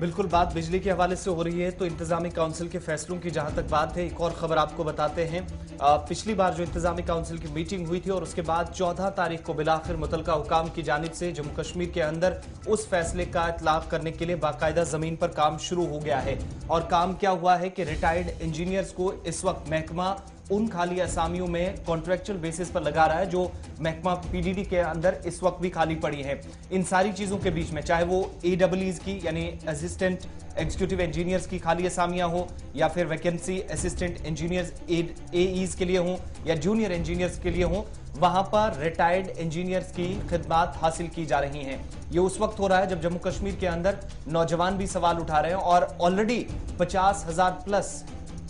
बिल्कुल, बात बिजली के हवाले से हो रही है तो इंतजामी काउंसिल के फैसलों की जहां तक बात है, एक और खबर आपको बताते हैं। पिछली बार जो इंतजामी काउंसिल की मीटिंग हुई थी और उसके बाद 14 तारीख को बिलाखिर मुतलका हुकाम की जानिब से जम्मू कश्मीर के अंदर उस फैसले का इतलाक करने के लिए बाकायदा जमीन पर काम शुरू हो गया है। और काम क्या हुआ है कि रिटायर्ड इंजीनियर्स को इस वक्त महकमा उन खाली असामियों में कॉन्ट्रैक्चुअल बेसिस पर लगा रहा है जो महकमा पीडीडी के अंदर इस वक्त भी खाली पड़ी है। इन सारी चीजों के बीच में चाहे वो एडब्ल्यूईज की यानी असिस्टेंट एग्जीक्यूटिव इंजीनियर्स की खाली असामियां हो या फिर वैकेंसी असिस्टेंट इंजीनियर्स एईज के लिए हो या जूनियर इंजीनियर्स के लिए हो, वहां पर रिटायर्ड इंजीनियर्स की खिदमात हासिल की जा रही हैं। ये उस वक्त हो रहा है जब जम्मू कश्मीर के अंदर नौजवान भी सवाल उठा रहे हैं और ऑलरेडी 50,000 प्लस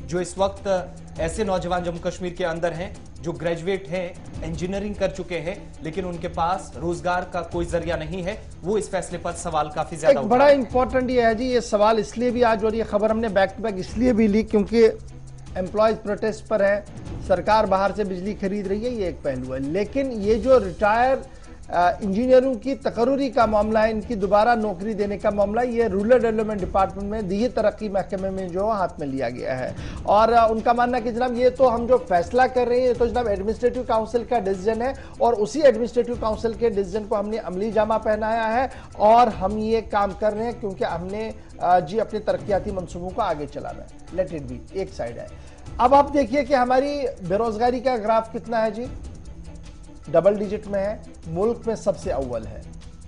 जो इस वक्त ऐसे नौजवान जम्मू कश्मीर के अंदर हैं जो ग्रेजुएट हैं, इंजीनियरिंग कर चुके हैं, लेकिन उनके पास रोजगार का कोई जरिया नहीं है। वो इस फैसले पर सवाल काफी ज्यादा बड़ा इंपॉर्टेंट ये है जी, ये सवाल इसलिए भी आज और ये खबर हमने बैक टू बैक इसलिए भी ली क्योंकि एम्प्लॉयज प्रोटेस्ट पर है, सरकार बाहर से बिजली खरीद रही है, ये एक पहलू है। लेकिन ये जो रिटायर इंजीनियरों की तकर्रुरी का मामला है, इनकी दोबारा नौकरी देने का मामला, ये रूरल डेवलपमेंट डिपार्टमेंट में दी तरक्की महकमे में जो हाथ में लिया गया है। और उनका मानना है कि जनाब ये तो हम जो फैसला कर रहे हैं ये तो जनाब एडमिनिस्ट्रेटिव काउंसिल का डिसीजन है और उसी एडमिनिस्ट्रेटिव काउंसिल के डिसीजन को हमने अमली जामा पहनाया है और हम ये काम कर रहे हैं क्योंकि हमने जी अपने तरक्याती मंसूबों को आगे चलाना है। लेट इट बी, एक साइड है। अब आप देखिए कि हमारी बेरोजगारी का ग्राफ कितना है जी, डबल डिजिट में है, मुल्क में सबसे अव्वल है,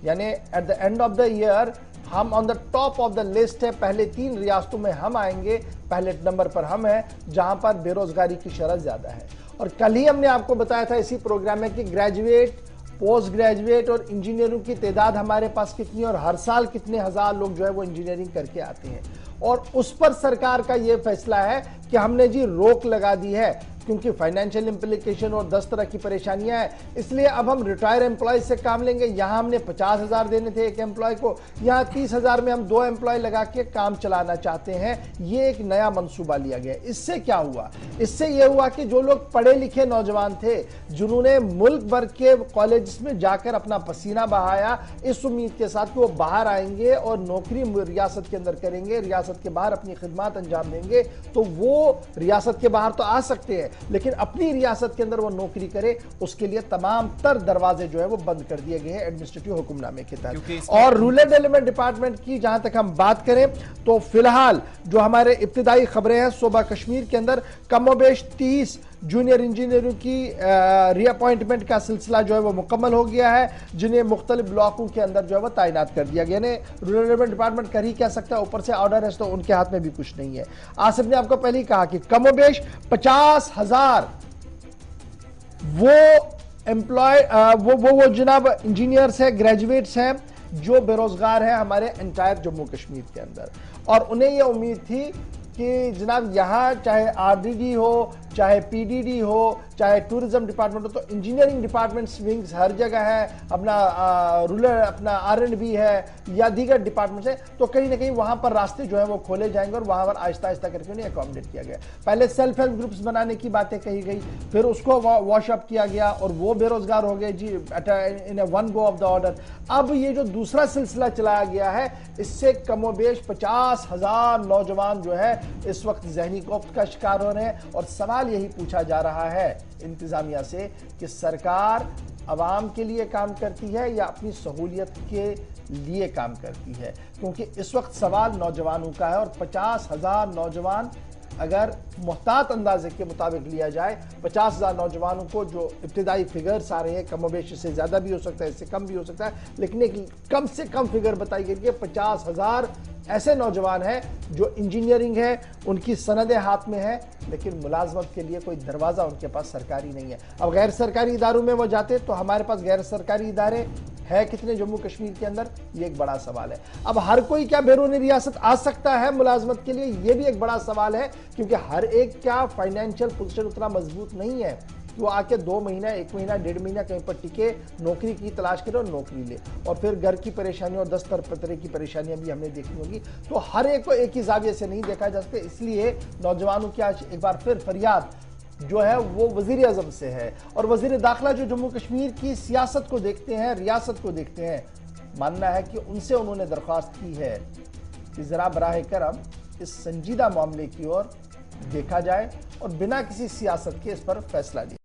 यानी at the end of the year हम on the top of the list है। पहले 3 रियासतों में हम आएंगे, पहले नंबर पर हम हैं जहां पर बेरोजगारी की शरह ज्यादा है। और कल ही हमने आपको बताया था इसी प्रोग्राम में कि ग्रेजुएट, पोस्ट ग्रेजुएट और इंजीनियरों की तादाद हमारे पास कितनी और हर साल कितने हजार लोग जो है वो इंजीनियरिंग करके आते हैं। और उस पर सरकार का ये फैसला है कि हमने जी रोक लगा दी है क्योंकि फाइनेंशियल इंप्लीकेशन और 10 तरह की परेशानियां हैं, इसलिए अब हम रिटायर एम्प्लॉय से काम लेंगे। यहां हमने 50,000 देने थे एक एम्प्लॉय को, यहां 30,000 में हम 2 एम्प्लॉय लगा के काम चलाना चाहते हैं। ये एक नया मंसूबा लिया गया। इससे क्या हुआ? इससे यह हुआ कि जो लोग पढ़े लिखे नौजवान थे जिन्होंने मुल्क भर के कॉलेज में जाकर अपना पसीना बहाया इस उम्मीद के साथ कि वो बाहर आएंगे और नौकरी रियासत के अंदर करेंगे, रियासत के बाहर अपनी खिदमत अंजाम देंगे, तो वो रियासत के बाहर तो आ सकते हैं लेकिन अपनी रियासत के अंदर वो नौकरी करे, उसके लिए तमाम तर दरवाजे जो है वो बंद कर दिए गए हैं एडमिनिस्ट्रेटिव हुक्मनामे के तहत। और रूरल डेवलपमेंट डिपार्टमेंट की जहां तक हम बात करें तो फिलहाल जो हमारे इब्तिदाई खबरें हैं, सूबा कश्मीर के अंदर कमोबेश 30 जूनियर इंजीनियरों की रीअपॉइंटमेंट का सिलसिला जो है वो मुकम्मल हो गया है, जिन्हें मुख्तलिफ ब्लॉकों के अंदर जो है वो तैनात कर दिया गया। यानी रूरल डेवलपमेंट डिपार्टमेंट कर ही क्या सकता है, ऊपर से ऑर्डर है तो उनके हाथ में भी कुछ नहीं है। आसिफ ने आपको पहले ही कहा कि कमोबेश 50,000 वो एम्प्लॉय वो जनाब इंजीनियर्स हैं, ग्रेजुएट्स हैं जो बेरोजगार हैं हमारे एंटायर जम्मू कश्मीर के अंदर। और उन्हें यह उम्मीद थी कि जनाब यहाँ चाहे आरडीडी हो, चाहे पीडीडी हो, चाहे टूरिज्म डिपार्टमेंट हो, तो इंजीनियरिंग डिपार्टमेंट विंग्स हर जगह है, अपना रूरल अपना आरएंडबी है या दीगर डिपार्टमेंट्स है, तो कहीं ना कहीं वहां पर रास्ते जो है वो खोले जाएंगे और वहां पर आहिस्ता आहिस्ता करके उन्हें अकोमोडेट किया गया। पहले सेल्फ हेल्प ग्रुप्स बनाने की बातें कही गई, फिर उसको वॉश अप किया गया और वो बेरोजगार हो गए जी in one go of the order. अब ये जो दूसरा सिलसिला चलाया गया है, इससे कमोबेश 50,000 नौजवान जो है इस वक्त ज़हनी कोफ्त का शिकार हो रहे हैं। और सवाल यही पूछा जा रहा है इंतजामिया से कि सरकार अवाम के लिए काम करती है या अपनी सहूलियत के लिए काम करती है, क्योंकि इस वक्त सवाल नौजवानों का है। और 50,000 नौजवान अगर मुहतात अंदाजे के मुताबिक लिया जाए, 50,000 नौजवानों को जो इब्तिदाई फिगर्स आ रहे हैं, कमोबेश से ज्यादा भी हो सकता है, इससे कम भी हो सकता है, लेकिन एक कम से कम फिगर बताई गई है 50,000 ऐसे नौजवान हैं जो इंजीनियरिंग है, उनकी सनदें हाथ में है, लेकिन मुलाजमत के लिए कोई दरवाजा उनके पास सरकारी नहीं है। अब गैर सरकारी इदारों में वो जाते तो हमारे पास गैर सरकारी इदारे है कितने जम्मू कश्मीर के अंदर, ये एक बड़ा सवाल है। अब हर कोई क्या बैरून रियासत आ सकता है मुलाजमत के लिए, ये भी एक बड़ा सवाल है, क्योंकि हर एक क्या फाइनेंशियल पोजीशन उतना मजबूत नहीं है कि वो आके 2 महीना, 1 महीना, 1.5 महीना कहीं पर टिके, नौकरी की तलाश करे और नौकरी ले, और फिर घर की परेशानियों और 10 तरह की परेशानियां भी हमने देखनी होगी। तो हर एक को एक ही जाविये से नहीं देखा जा सकता, इसलिए नौजवानों की आज एक बार फिर फरियाद जो है वो वजीर आजम से है। और वजीर दाखिला जो जम्मू कश्मीर की सियासत को देखते हैं, रियासत को देखते हैं, मानना है कि उनसे उन्होंने दरख्वास्त की है کہ ذرا براہ کرم اس سنجیدہ معاملے کی اور دیکھا جائے اور بنا کسی سیاست کے اس پر فیصلہ لیا